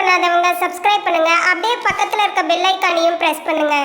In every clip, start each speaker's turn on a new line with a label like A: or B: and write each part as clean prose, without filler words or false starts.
A: பண்ணாதவங்க சப்ஸ்கிரைப் பண்ணுங்க. அப்படியே பக்கத்துல இருக்க பெல் ஐகானையும் பிரஸ் பண்ணுங்க.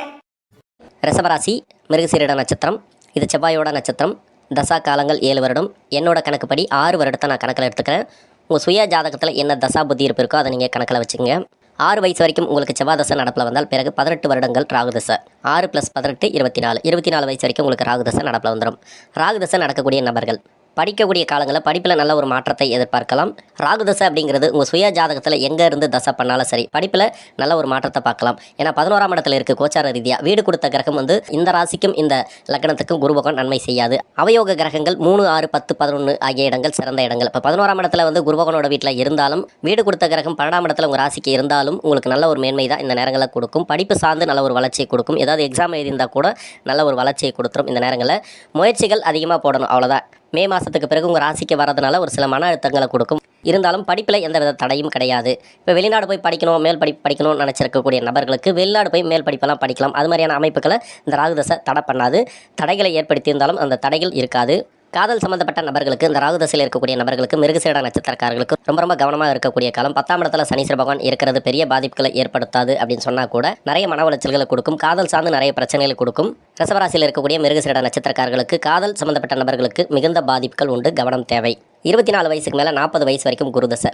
B: ரிஷபராசி மிருகசீரிட நட்சத்திரம். இது செவ்வாயோட நட்சத்திரம். தசா காலங்கள் 7 வருடம். என்னோட கணக்குப்படி 6 வருடத்தை நான் கணக்கில் எடுத்துக்கிறேன். உங்கள் சுய ஜாதகத்தில் என்ன தசா புத்தி இருப்பு இருக்கோ அதை நீங்கள் கணக்கில் வச்சுக்கோங்க. 6 வயசு வரைக்கும் உங்களுக்கு செவ்வாய் தசை நடப்பில் வந்தால் பிறகு 18 வருடங்கள் ராகு தசை. 6 + 18 24. 24 வயசு வரைக்கும் உங்களுக்கு ராகு தசை நடப்பில் வந்துடும். ராகு தசை நடக்கக்கூடிய நபர்கள் படிக்கக்கூடிய காலங்களில் படிப்பில் நல்ல ஒரு மாற்றத்தை எதிர்பார்க்கலாம். ராகு தசை அப்படிங்கிறது உங்கள் சுய ஜாதகத்தில் எங்கே இருந்து தசை பண்ணாலும் சரி படிப்பில் நல்ல ஒரு மாற்றத்தை பார்க்கலாம். ஏன்னா 11ஆம் இடத்துல இருக்குது கோச்சார ரீதியாக. வீடு கொடுத்த கிரகம் இந்த ராசிக்கும் இந்த லக்னத்துக்கும் குரு பகவான் நன்மை செய்யாது. அவயோக கிரகங்கள் 3, 6, 10, 11 ஆகிய இடங்கள் சிறந்த இடங்கள். இப்போ 11ஆம் இடத்துல குரு பகவானோட வீட்டில் இருந்தாலும் வீடு கொடுத்த கிரகம் 12ஆம் இடத்துல உங்கள் ராசிக்கு இருந்தாலும் உங்களுக்கு நல்ல ஒரு மேன்மை தான் இந்த நேரங்களில் கொடுக்கும். படிப்பு சார்ந்து நல்ல ஒரு வளர்ச்சியை கொடுக்கும். ஏதாவது எக்ஸாம் எழுதியிருந்தால் கூட நல்ல ஒரு வளர்ச்சியை கொடுத்துரும். இந்த நேரங்களில் முயற்சிகள் அதிகமாக போடணும், அவ்வளோதான். மே மாதத்துக்கு பிறகு உங்கள் ராசிக்கு வரதுனால ஒரு சில மன அழுத்தங்களை கொடுக்கும். இருந்தாலும் படிப்பில் எந்த வித தடையும் கிடையாது. இப்போ வெளிநாடு போய் படிக்கணும், மேல் படிப்பு படிக்கணும்னு நினச்சிருக்கக்கூடிய நபர்களுக்கு வெளிநாடு போய் மேல் படிப்பெல்லாம் படிக்கலாம். அது மாதிரியான அமைப்புகளை இந்த ராகுதசை தடை பண்ணாது. தடைகளை ஏற்படுத்தியிருந்தாலும் அந்த தடைகள் இருக்காது. காதல் சம்பந்தப்பட்ட நபர்களுக்கு இந்த ராகு தசையில் இருக்கக்கூடிய நபர்களுக்கு மிருகசீரிட நட்சத்திரக்காரர்களுக்கு ரொம்ப கவனமாக இருக்கக்கூடிய காலம். 10ஆம் இடத்துல சனீஸ்வர பகவான் இருக்கிறது பெரிய பாதிப்புகளை ஏற்படுத்தாது அப்படின்னு சொன்னால் கூட நிறைய மன உளைச்சல்களை கொடுக்கும். காதல் சார்ந்து நிறைய பிரச்சனைகளை கொடுக்கும். ரிஷபராசியில் இருக்கக்கூடிய மிருகசீரிட நட்சத்திரக்காரர்களுக்கு காதல் சம்பந்தப்பட்ட நபர்களுக்கு மிகுந்த பாதிப்புகள் உண்டு, கவனம் தேவை. 24 வயசுக்கு மேலே 40 வயசு வரைக்கும்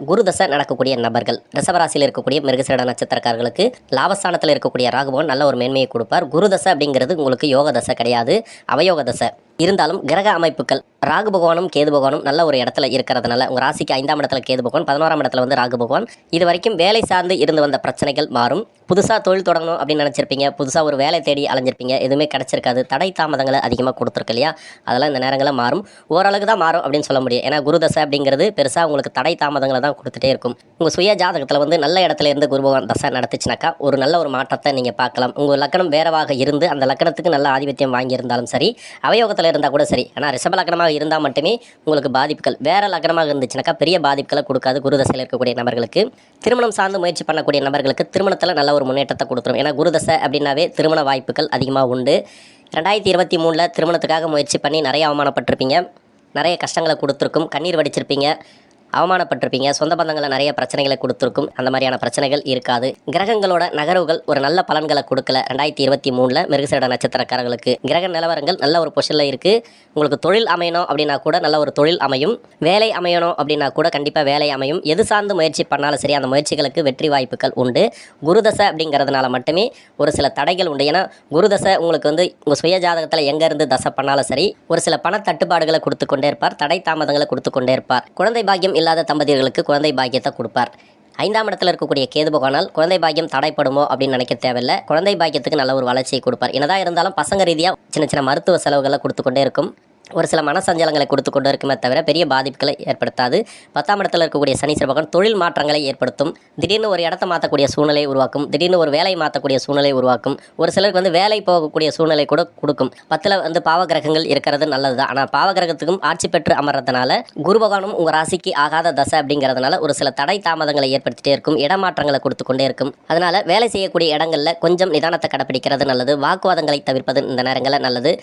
B: குருதசை நடக்கக்கூடிய நபர்கள் ரிஷபராசியில் இருக்கக்கூடிய மிருகசீரிட நட்சத்திரக்காரர்களுக்கு லாபஸ்தானத்தில் இருக்கக்கூடிய ராகுபவன் நல்ல ஒரு மேன்மையை கொடுப்பார். குருதசை அப்படிங்கிறது உங்களுக்கு யோக தசை கிடையாது, அவயோக தசை. இருந்தாலும் கிரக அமைப்புகள் ராகு பகவானும் கேது பகவானும் நல்ல ஒரு இடத்துல இருக்கிறதுனால உங்கள் ராசிக்கு 5ஆம் இடத்துல கேது பகவான், 11ஆம் இடத்துல ராகு பகவான். இது வரைக்கும் வேலை சார்ந்து இருந்து வந்த பிரச்சனைகள் மாறும். புதுசாக தொழில் தொடங்கணும் அப்படின்னு நினச்சிருப்பீங்க, புதுசாக ஒரு வேலை தேடி அலைஞ்சிருப்பீங்க, எதுவுமே கிடச்சிருக்காது. தடை தாமதங்களை அதிகமாக கொடுத்துருக்கு இல்லையா, அதெல்லாம் இந்த நேரங்களில் மாறும். ஓரளவுக்கு தான் மாறும் அப்படின்னு சொல்ல முடியும். ஏன்னா குருதசை அப்படிங்கிறது பெருசாக உங்களுக்கு தடை தாமதங்களை தான் கொடுத்துட்டே இருக்கும். உங்கள் சுய ஜாதகத்தில் நல்ல இடத்துல இருந்து குரு பகவான் தசை நடத்துச்சுனாக்கா ஒரு நல்ல ஒரு மாற்றத்தை நீங்கள் பார்க்கலாம். உங்கள் லக்னம் வேறவாக இருந்து அந்த லக்னத்துக்கு நல்ல ஆதிபத்தியம் வாங்கியிருந்தாலும் சரி, அவயோகத்தில் இருந்தால் கூட சரி. ஆனால் ரிஷப லக்னமாக இருந்தால் மட்டுமே உங்களுக்கு பாதிப்புகள். வேற லக்னமாக இருந்துச்சுனாக்கா பெரிய பாதிப்புகளை கொடுக்காது. குருதசையில் இருக்கக்கூடிய நபர்களுக்கு திருமணம் சார்ந்து முயற்சி பண்ணக்கூடிய நபர்களுக்கு திருமணத்தில் நல்ல ஒரு முன்னேற்றத்தை கொடுத்துரும். ஏன்னா குருதசை அப்படின்னாவே திருமண வாய்ப்புகள் அதிகமாக உண்டு. 2023 திருமணத்துக்காக முயற்சி பண்ணி நிறைய அவமானப்பட்டிருப்பீங்க, நிறைய கஷ்டங்களை கொடுத்துருக்கும், கண்ணீர் வடிச்சிருப்பீங்க, அவமானப்பட்டிருப்பீங்க, சொந்த பந்தங்களை நிறைய பிரச்சனைகளை கொடுத்துருக்கும். அந்த மாதிரியான பிரச்சனைகள் இருக்காது. கிரகங்களோட நகர்வுகள் ஒரு நல்ல பலன்களை கொடுக்கல 2023 மிருகசீரிட நட்சத்திரக்காரர்களுக்கு. கிரக நிலவரங்கள் நல்ல ஒரு பொசிஷனில் இருக்குது. உங்களுக்கு தொழில் அமையணும் அப்படின்னா கூட நல்ல ஒரு தொழில் அமையும். வேலை அமையணும் அப்படின்னா கூட கண்டிப்பாக வேலை அமையும். எது சார்ந்து முயற்சி பண்ணாலும் சரி அந்த முயற்சிகளுக்கு வெற்றி வாய்ப்புகள் உண்டு. குருதசை அப்படிங்கிறதுனால மட்டுமே ஒரு சில தடைகள் உண்டு. ஏன்னா குருதசை உங்களுக்கு உங்கள் சுய ஜாதகத்தில் எங்கேருந்து தசை பண்ணாலும் சரி ஒரு சில பண தட்டுப்பாடுகளை கொடுத்து கொண்டே இருப்பார், தடை தாமதங்களை கொடுத்து கொண்டே இருப்பார். குழந்தை பாக்கியம் இல்லாத தம்பதியர்களுக்கு குழந்தை பாக்கியத்தை கொடுப்பார். 5ஆம் இடத்துல இருக்கக்கூடிய கேது பகவானால் குழந்தை பாக்கியம் தடைப்படுமோ அப்படின்னு நினைக்க தேவையில்லை. குழந்தை பாக்கியத்துக்கு நல்ல ஒரு வளர்ச்சியை கொடுப்பார். என்னதான் இருந்தாலும் பசங்க ரீதியாக சின்ன சின்ன மருத்துவ செலவுகளை கொடுத்து கொண்டே இருக்கும். ஒரு சில மனசஞ்சலங்களை கொடுத்து கொண்டு இருக்குமே தவிர பெரிய பாதிப்புகளை ஏற்படுத்தாது. 10ஆம் இடத்துல இருக்கக்கூடிய சனீஸ்வர பகவான் தொழில் மாற்றங்களை ஏற்படுத்தும். திடீர்னு ஒரு இடத்த மாற்றக்கூடிய சூழ்நிலையை உருவாக்கும். திடீர்னு ஒரு வேலை மாற்றக்கூடிய சூழ்நிலை உருவாக்கும். ஒரு சிலருக்கு வேலை போகக்கூடிய சூழ்நிலை கூட கொடுக்கும். 10ல் பாவகிரகங்கள் இருக்கிறது நல்லது தான். ஆனால் பாவகிரகத்துக்கும் ஆட்சி பெற்று அமர்றதுனால குரு பகவானும் உங்கள் ராசிக்கு ஆகாத தசை அப்படிங்கிறதுனால ஒரு சில தடை தாமதங்களை ஏற்படுத்திட்டே இருக்கும். இடமாற்றங்களை கொடுத்து கொண்டே இருக்கும். அதனால் வேலை செய்யக்கூடிய இடங்களில் கொஞ்சம் நிதானத்தை கடைப்பிடிக்கிறது நல்லது. வாக்குவாதங்களை தவிர்ப்பது இந்த நேரங்களில் நல்லது.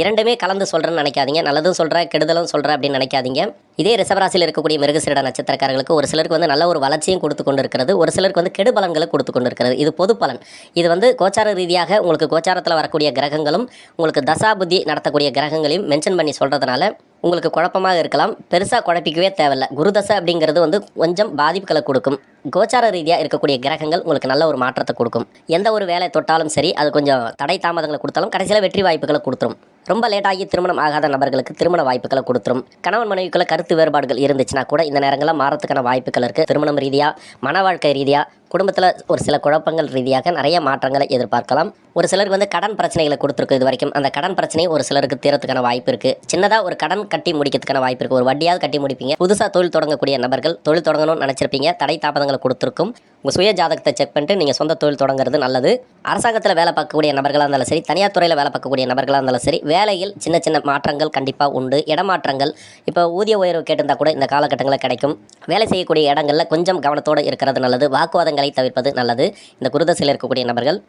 B: இரண்டுமே கலந்து சொல்கிறேன்னு நினைக்காதீங்க. நல்லதும் சொல்கிறேன், கெடுதலும் சொல்கிறேன் அப்படின்னு நினைக்காதீங்க. இதே ரிஷபராசியில் இருக்கக்கூடிய மிருகசீரிட நட்சத்திரக்காரர்களுக்கு ஒரு சிலருக்கு நல்ல ஒரு வளர்ச்சியும் கொடுத்து கொண்டு இருக்கிறது, ஒரு சிலருக்கு கெடு பலன்களை கொடுத்து கொண்டு இருக்கிறது. இது பொது பலன். இது கோச்சார ரீதியாக உங்களுக்கு கோச்சாரத்தில் வரக்கூடிய கிரகங்களும் உங்களுக்கு தசா புத்தி நடத்தக்கூடிய கிரகங்களையும் மென்ஷன் பண்ணி சொல்கிறதுனால உங்களுக்கு குழப்பமாக இருக்கலாம். பெருசாக குழப்பிக்கவே தேவையில்லை. குருதசை அப்படிங்கிறது கொஞ்சம் பாதிப்புகளை கொடுக்கும். கோச்சார ரீதியாக இருக்கக்கூடிய கிரகங்கள் உங்களுக்கு நல்ல ஒரு மாற்றத்தை கொடுக்கும். எந்த ஒரு வேலை தொட்டாலும் சரி அது கொஞ்சம் தடை தாமதங்களை கொடுத்தாலும் கடைசியில் வெற்றி வாய்ப்புகளை கொடுத்துரும். ரொம்ப லேட்டாகி திருமணம் ஆகாத நபர்களுக்கு திருமண வாய்ப்புகளை கொடுத்துரும். கணவன் மனைவிக்குள்ள கருத்து வேறுபாடுகள் இருந்துச்சுன்னா கூட இந்த நேரங்களில் மாறத்துக்கான வாய்ப்புகள் இருக்குது. திருமணம் ரீதியாக, மன வாழ்க்கை ரீதியாக, குடும்பத்தில் ஒரு சில குழப்பங்கள் ரீதியாக நிறைய மாற்றங்களை எதிர்பார்க்கலாம். ஒரு சிலருக்கு கடன் பிரச்சனைகளை கொடுத்துருக்கு. இது வரைக்கும் அந்த கடன் பிரச்சனையை ஒரு சிலருக்கு தீரத்துக்கான வாய்ப்பு இருக்குது. சின்னதாக ஒரு கடன் கட்டி முடிக்கிறதுக்கான வாய்ப்பு இருக்குது. ஒரு வட்டியாவது கட்டி முடிப்பீங்க. புதுசாக தொழில் தொடங்கக்கூடிய நபர்கள் தொழில் தொடங்கணும்னு நினச்சிருப்பீங்க, தடை தாமதங்களை கொடுத்துருக்கும். உங்கள் சுய ஜாதகத்தை செக் பண்ணிட்டு நீங்கள் சொந்த தொழில் தொடங்குறது நல்லது. அரசாங்கத்தில் வேலை பார்க்கக்கூடிய நபர்களாக இருந்தாலும் சரி, தனியார் துறையில் வேலை பார்க்கக்கூடிய நபர்களாக இருந்தாலும் சரி, வேலையில் சின்ன சின்ன மாற்றங்கள் கண்டிப்பாக உண்டு. இடமாற்றங்கள் இப்போ ஊதிய உயர்வு கேட்டிருந்தால் கூட இந்த காலகட்டங்களில் கிடைக்கும். வேலை செய்யக்கூடிய இடங்களில் கொஞ்சம் கவனத்தோடு இருக்கிறது நல்லது. வாக்குவாதங்களை தவிர்ப்பது நல்லது. இந்த குருதசையில் இருக்கக்கூடிய நபர்கள்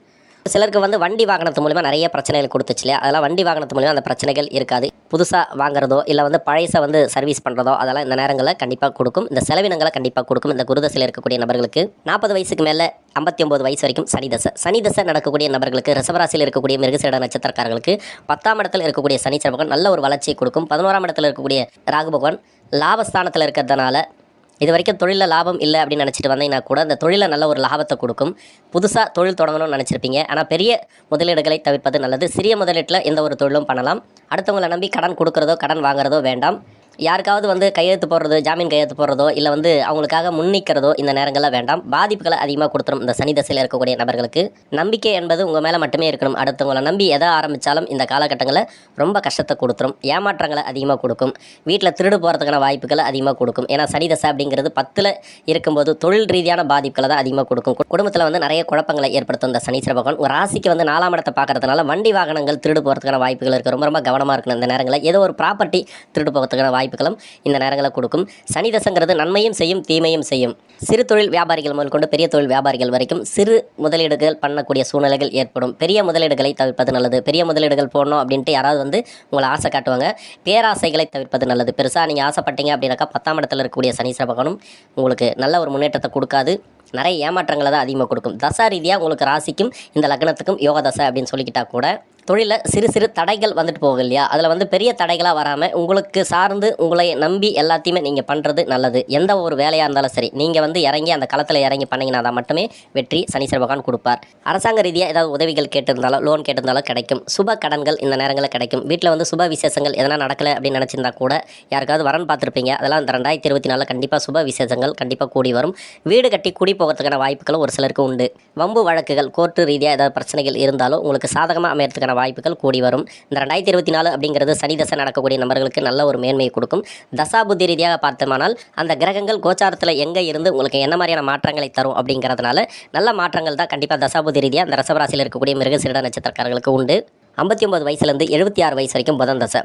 B: சிலருக்கு வந்து வண்டி வாகனத்து மூலிமா நிறைய பிரச்சனைகள் கொடுத்துச்சு இல்லையா, அதெல்லாம் வண்டி வாகனத்து மூலிமா அந்த பிரச்சனைகள் இருக்காது. புதுசாக வாங்குறதோ இல்லை வந்து பழைசை வந்து சர்வீஸ் பண்ணுறதோ அதெல்லாம் இந்த நேரங்களில் கண்டிப்பாக கொடுக்கும். இந்த செலவினங்களை கண்டிப்பாக கொடுக்கும். இந்த குருதசையில் இருக்கக்கூடிய நபர்களுக்கு 40 வயசுக்கு மேலே 59 வயசு வரைக்கும் சனி தசை நடக்கக்கூடிய நபர்களுக்கு, ரிஷபராசியில் இருக்கக்கூடிய மிருகசீரிட நட்சத்திரக்காரர்களுக்கு 10ஆம் இடத்தில் இருக்கக்கூடிய சனி பகவான் நல்ல ஒரு வளர்ச்சியை கொடுக்கும். 11ஆம் இடத்தில் இருக்கக்கூடிய ராகு பகவான் லாபஸ்தானத்தில் இருக்கிறதுனால இது வரைக்கும் தொழிலில் லாபம் இல்லை அப்படின்னு நினச்சிட்டு வந்தீங்கன்னா கூட அந்த தொழிலில் நல்ல ஒரு லாபத்தை கொடுக்கும். புதுசாக தொழில் தொடங்கணும்னு நினச்சிருப்பீங்க, ஆனால் பெரிய முதலீடுகளை தவிர்ப்பது நல்லது. சிறிய முதலீட்டில் எந்த ஒரு தொழிலும் பண்ணலாம். அடுத்தவங்களை நம்பி கடன் கொடுக்குறதோ கடன் வாங்குறதோ வேண்டாம். யாருக்காவது வந்து கையெழுத்து போடுறதோ ஜாமீன் கையெழுத்து போடுறதோ இல்லை வந்து அவங்களுக்காக முன்னிக்கிறதோ இந்த நேரங்களில் வேண்டாம். பாதிப்புகளை அதிகமாக கொடுத்துரும். இந்த சனி தசையில் இருக்கக்கூடிய நபர்களுக்கு நம்பிக்கை என்பது உங்கள் மேலே மட்டுமே இருக்கணும். அடுத்தவங்களை நம்பி எதை ஆரம்பித்தாலும் இந்த காலகட்டங்களில் ரொம்ப கஷ்டத்தை கொடுத்துரும். ஏமாற்றங்களை அதிகமாக கொடுக்கும். வீட்டில் திருடு போகிறதுக்கான வாய்ப்புகளை அதிகமாக கொடுக்கும். ஏன்னா சனி தசை அப்படிங்கிறது 10ல் இருக்கும்போது தொழில் ரீதியான பாதிப்புகளை தான் அதிகமாக கொடுக்கும். குடும்பத்தில் வந்து நிறைய குழப்பங்களை ஏற்படுத்தும் இந்த சனீஸ்வர பகவான். ஒரு ராசிக்கு வந்து 4ஆம் இடத்தை பார்க்கறதுனால வண்டி வாகனங்கள் திருடு போகிறதுக்கான வாய்ப்புகள் இருக்குது. ரொம்ப கவனமாக இருக்கணும். இந்த நேரங்களில் ஏதோ ஒரு ப்ராப்பர்ட்டி திருடு போகிறதுக்கான வாய்ப்புகளும் இந்த நேரங்களை கொடுக்கும். சனி தசைங்கிறது நன்மையும் செய்யும் தீமையும் செய்யும். சிறு தொழில் வியாபாரிகள் முதல் கொண்டு பெரிய தொழில் வியாபாரிகள் வரைக்கும் சிறு முதலீடுகள் பண்ணக்கூடிய சூழ்நிலைகள் ஏற்படும். பெரிய முதலீடுகளை தவிர்ப்பது நல்லது. பெரிய முதலீடுகள் போடணும் அப்படின்ட்டு யாராவது வந்து உங்களை ஆசை காட்டுவாங்க. பேராசைகளை தவிர்ப்பது நல்லது. பெருசாக நீங்கள் ஆசைப்பட்டீங்க அப்படின்னாக்கா 10ஆம் இடத்தில் இருக்கக்கூடிய சனீஸ்வர பகவானும் உங்களுக்கு நல்ல ஒரு முன்னேற்றத்தை கொடுக்காது. நிறைய ஏமாற்றங்களை தான் அதிகமாக கொடுக்கும். தசா ரீதியாக உங்களுக்கு ராசிக்கும் இந்த லக்னத்துக்கும் யோக தசை அப்படின்னு சொல்லிக்கிட்டா கூட தொழிலில் சிறு தடைகள் வந்துட்டு போகும் இல்லையா, அதில் வந்து பெரிய தடைகளாக வராமல் உங்களுக்கு சார்ந்து உங்களை நம்பி எல்லாத்தையுமே நீங்கள் பண்ணுறது நல்லது. எந்த ஒரு வேலையாக இருந்தாலும் சரி நீங்கள் வந்து இறங்கி அந்த களத்தில் இறங்கி பண்ணிங்கன்னா தான் மட்டுமே வெற்றி சனீஸ்வர பகவான் கொடுப்பார். அரசாங்க ரீதியாக ஏதாவது உதவிகள் கேட்டிருந்தாலும் லோன் கேட்டிருந்தாலும் கிடைக்கும். சுப கடன்கள் இந்த நேரங்களில் கிடைக்கும். வீட்டில் வந்து சுப விசேஷங்கள் எதனா நடக்கலை அப்படின்னு நினச்சிருந்தா கூட யாருக்காவது வரன் பார்த்துருப்பீங்க, அதெல்லாம் இந்த 2024 கண்டிப்பாக சுப விசேஷங்கள் கண்டிப்பாக கூடி வரும். வீடு கட்டி குடி போகிறதுக்கான வாய்ப்புகளும் ஒரு சிலருக்கு உண்டு. வம்பு வழக்குகள் கோர்ட்டு ரீதியாக ஏதாவது பிரச்சனைகள் இருந்தாலும் உங்களுக்கு சாதகமாக அமையறதுக்கான வாய்ப்புகள் கூடி வரும். இந்த 2024 அப்படிங்கிறது சனி தசை நடக்கக்கூடிய நபர்களுக்கு நல்ல ஒரு மேன்மையை கொடுக்கும். தசா புத்தி ரீதியாக பார்த்தோமானால் அந்த கிரகங்கள் கோச்சாரத்தில் எங்கே இருந்து உங்களுக்கு என்ன மாதிரியான மாற்றங்களை தரும் அப்படிங்கிறதுனால நல்ல மாற்றங்கள் தான் கண்டிப்பாக தசா புத்தி ரீதியாக இந்த ரிஷபராசியில் இருக்கக்கூடிய மிருகசீரிட நட்சத்திரக்காரர்களுக்கு உண்டு. 59 வயசுலேருந்து 76 வயசு வரைக்கும்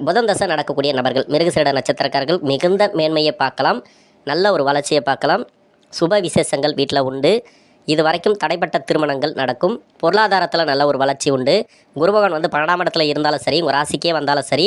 B: புதன் தசை நடக்கக்கூடிய நபர்கள் மிருகசீரிட நட்சத்திரக்காரர்கள் மிகுந்த மேன்மையை பார்க்கலாம். நல்ல ஒரு வளர்ச்சியை பார்க்கலாம். சுப விசேஷங்கள் வீட்டில் உண்டு. இது வரைக்கும் தடைப்பட்ட திருமணங்கள் நடக்கும். பொருளாதாரத்தில் நல்ல ஒரு வளர்ச்சி உண்டு. குருபகவான் வந்து 12ஆம் இடத்துல இருந்தாலும் சரி, உங்கள் ராசிக்கே வந்தாலும் சரி,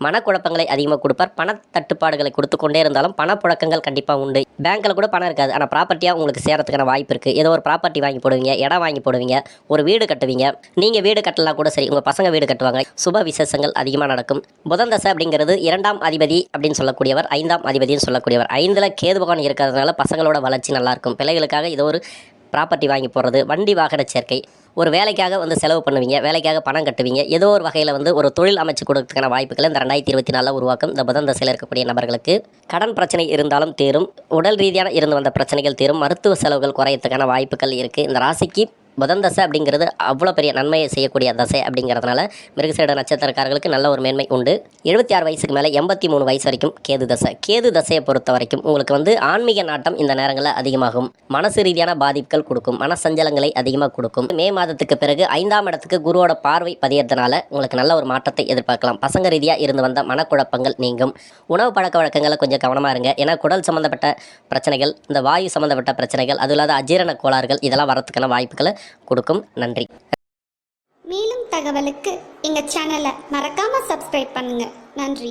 B: மனக்குழப்பங்களை அதிகமாக கொடுப்பார். பணத்தட்டுப்பாடுகளை கொடுத்து கொண்டே இருந்தாலும் பணப்புழக்கங்கள் கண்டிப்பாக உண்டு. பேங்க்கில் கூட பணம் இருக்காது, ஆனால் ப்ராப்பர்ட்டியாக உங்களுக்கு சேரத்துக்கான வாய்ப்பு இருக்குது. ஏதோ ஒரு ப்ராப்பர்ட்டி வாங்கி போடுவீங்க, இடம் வாங்கி போடுவீங்க, ஒரு வீடு கட்டுவீங்க. நீங்கள் வீடு கட்டலாம் கூட சரி, உங்கள் பசங்க வீடு கட்டுவாங்க. சுப விசேஷங்கள் அதிகமாக நடக்கும். புதன் தசை அப்படிங்கிறது 2ஆம் அதிபதி அப்படின்னு சொல்லக்கூடியவர், 5ஆம் அதிபதினு சொல்லக்கூடியவர். 5ல் கேது பகவான் இருக்கிறதுனால பசங்களோட வளர்ச்சி நல்லாயிருக்கும். பிள்ளைகளுக்காக ஏதோ ஒரு ப்ராப்பர்ட்டி வாங்கி போடுறது, வண்டி வாகன சேர்க்கை, ஒரு வேலைக்காக வந்து செலவு பண்ணுவீங்க, வேலைக்காக பணம் கட்டுவீங்க. ஏதோ ஒரு வகையில் வந்து ஒரு தொழில் அமைச்சு கொடுக்கறதுக்கான வாய்ப்புகளை இந்த 2024 உருவாக்கும். இந்த புதன் தசையில் இருக்கக்கூடிய நபர்களுக்கு கடன் பிரச்சனை இருந்தாலும் தீரும். உடல் ரீதியான இருந்து வந்த பிரச்சனைகள் தீரும். மருத்துவ செலவுகள் குறையத்துக்கான வாய்ப்புகள் இருக்குது. இந்த ராசிக்கு புதன் தசை அப்படிங்கிறது அவ்வளோ பெரிய நன்மையை செய்யக்கூடிய தசை அப்படிங்கிறதுனால மிருகசீரிட நட்சத்திரக்காரர்களுக்கு நல்ல ஒரு மேன்மை உண்டு. 76 வயசுக்கு மேலே 83 வயசு வரைக்கும் கேது தசையை பொறுத்த வரைக்கும் உங்களுக்கு வந்து ஆன்மீக நாட்டம் இந்த நேரங்களில் அதிகமாகும். மனசு ரீதியான பாதிப்புகள் கொடுக்கும். மனசஞ்சலங்களை அதிகமாக கொடுக்கும். மே மாதத்துக்கு பிறகு 5ஆம் இடத்துக்கு குருவோட பார்வை பதியறதுனால உங்களுக்கு நல்ல ஒரு மாற்றத்தை எதிர்பார்க்கலாம். பசங்க ரீதியாக இருந்து வந்த மனக்குழப்பங்கள் நீங்கும். உணவு பழக்க வழக்கங்களை கொஞ்சம் கவனமாக இருங்க. ஏன்னா குடல் சம்மந்தப்பட்ட பிரச்சனைகள், இந்த வாயு சம்மந்தப்பட்ட பிரச்சனைகள், அது இல்லாத அஜீரண கோளாறுகள் இதெல்லாம் வரத்துக்கான வாய்ப்புகளை கொடுக்கும். நன்றி.
A: மேலும் தகவலுக்கு எங்கள் சேனலை மறக்காமல் சப்ஸ்கிரைப் பண்ணுங்கள். நன்றி.